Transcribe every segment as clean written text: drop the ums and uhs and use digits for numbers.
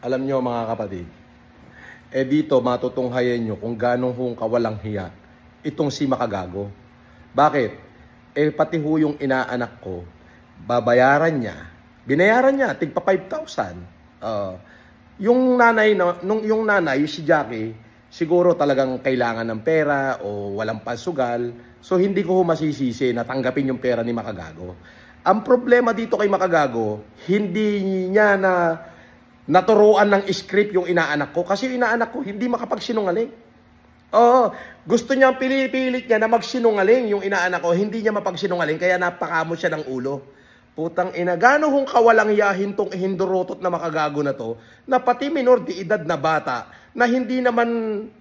Alam nyo mga kapatid, dito matutunghayan nyo kung ganong hong kawalang hiya itong si Makagago. Bakit? Pati ho yung inaanak ko, babayaran niya, binayaran niya, tigpa 5,000. Yung nanay, si Jackie, siguro talagang kailangan ng pera o walang pansugal. So hindi ko masisisi na tanggapin yung pera ni Makagago. Ang problema dito kay Makagago, hindi niya naturuan ng script yung inaanak ko. Kasi yung inaanak ko hindi makapagsinungaling. Gusto niya, pinipilit niya na magsinungaling yung inaanak ko. Hindi niya mapagsinungaling, kaya napakamot siya ng ulo. Putang ina, gano'n kung kawalang yahin tong hindurotot na Makagago na to, na pati minor de edad na bata, na hindi naman,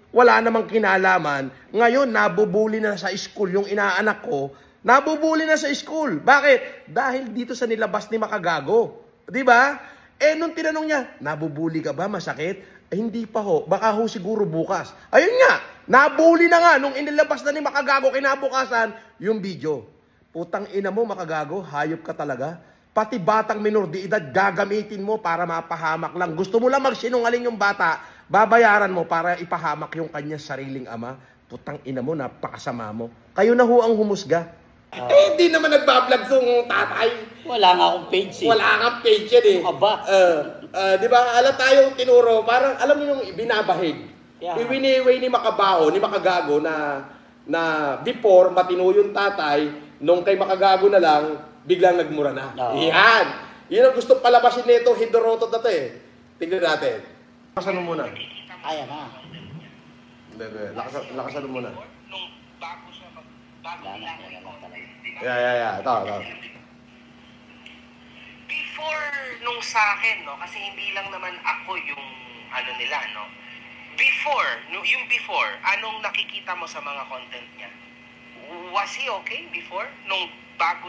wala namang kinalaman, ngayon nabubuli na sa school yung inaanak ko, nabubuli na sa school. Bakit? Dahil dito sa nilabas ni Makagago. Di ba? Nung tinanong niya, nabubuli ka ba? Masakit? Hindi pa ho. Baka ho siguro bukas. Ayun nga, nabuli na nga nung inilabas na ni Makagago kinabukasan yung video. Putang ina mo, Makagago, hayop ka talaga. Pati batang minor de edad gagamitin mo para mapahamak lang. Gusto mo lang magsinungaling yung bata, babayaran mo para ipahamak yung kanyang sariling ama. Putang ina mo, napakasama mo. Kayo na ho ang humusga. Hindi naman nagbablog yung tatay. Wala nga akong page eh. Wala kang page yan eh. Aba. Di ba, alam tayong tinuro, parang alam mo yung binabahig. Yeah. Iwiniway ni Makagago na before matino yung tatay, nung kay Makagago na lang, biglang nagmura na. No. Yan. Yun ang gusto palabasin nito, hidorotot na to eh. Tingnan natin. Lakasan mo muna. Ayan na. Hindi. Lakasan mo muna. Nung bago siya Yeah. Ito. Before nung sa akin, no? Kasi hindi lang naman ako yung ano nila, no? Yung before, anong nakikita mo sa mga content niya? Was he okay before? Nung bago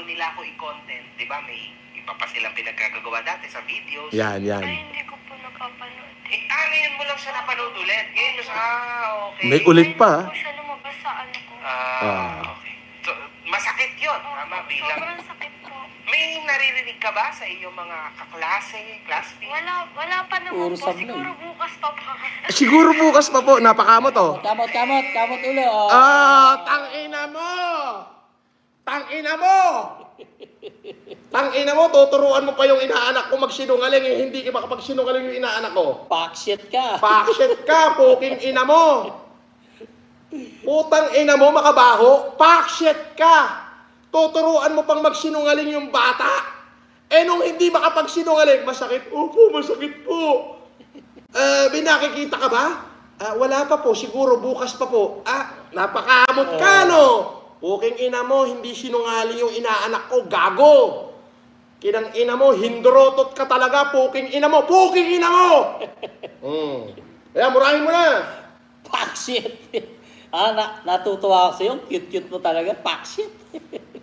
nila ako i-content, di ba? May iba pa silang pinagkagagawa dati sa videos. Yan. Ay, hindi ko po nakapanood. Ngayon mo lang siya napanood ulit. Ngayon mo siya, okay. May ulit pa. Hindi po siya lumabas sa ano ko. Okay. So, masakit yun, tama, bilang... Sobrang sakit po. May naririnig ka ba sa iyong mga classmate? Wala pa naman Puro po. sablay. Siguro bukas pa po. Siguro bukas pa po. Napakamot oh. Kamot ulo. Tangina mo, tuturuan mo pa yung inaanak ko magsinungaling, hindi ka makapagsinungaling yung inaanak ko. Pakshit ka. Pakshit ka, puking ina mo. Putang ina mo, makabaho. Pakshit ka. Tuturuan mo pang magsinungaling yung bata. Nung hindi makapagsinungaling, masakit. Opo, masakit po. Binakikita ka ba? Wala pa po, siguro bukas pa po. Napakamot ka, no? Puking ina mo, hindi sinungaling yung inaanak ko, gago. Kinang ina mo, hindrotot ka talaga, puking ina mo, puking ina mo! Kaya, murahin mo na. Pakshit. Natutuwa ako sa'yo. Cute mo talaga. Pakshit.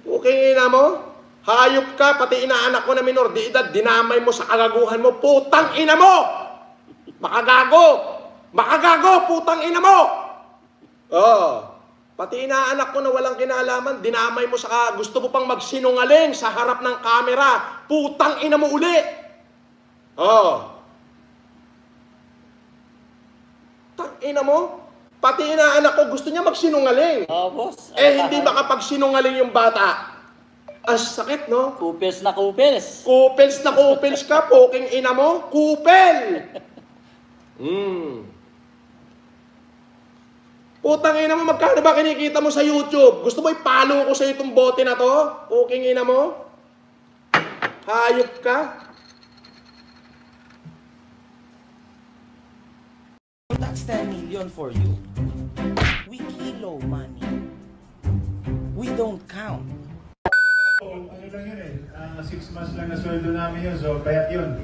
Puking ina mo, hayop ka, pati inaanak ko na minor de edad, dinamay mo sa kagaguhan mo, putang ina mo! Makagago, putang ina mo! Pati inaanak ko na walang kinalaman, dinamay mo sa gusto mo pang magsinungaling sa harap ng kamera. Putang ina mo uli. Tang ina mo. Pati inaanak ko gusto niya magsinungaling. Boss. Hindi makapagsinungaling yung bata. Ang sakit, no? Kupils na kupils. Kupils na kupils ka, poking ina mo. Kupel! Putang ina mo, magkano ba kinikita mo sa YouTube? Gusto mo ipalo ko sa itong bote na to? Puking ina mo? Hayop ka? That's 10 million for you. We kilo money. We don't count. Ano lang yun 6 months lang na sweldo namin yun, so payat yun.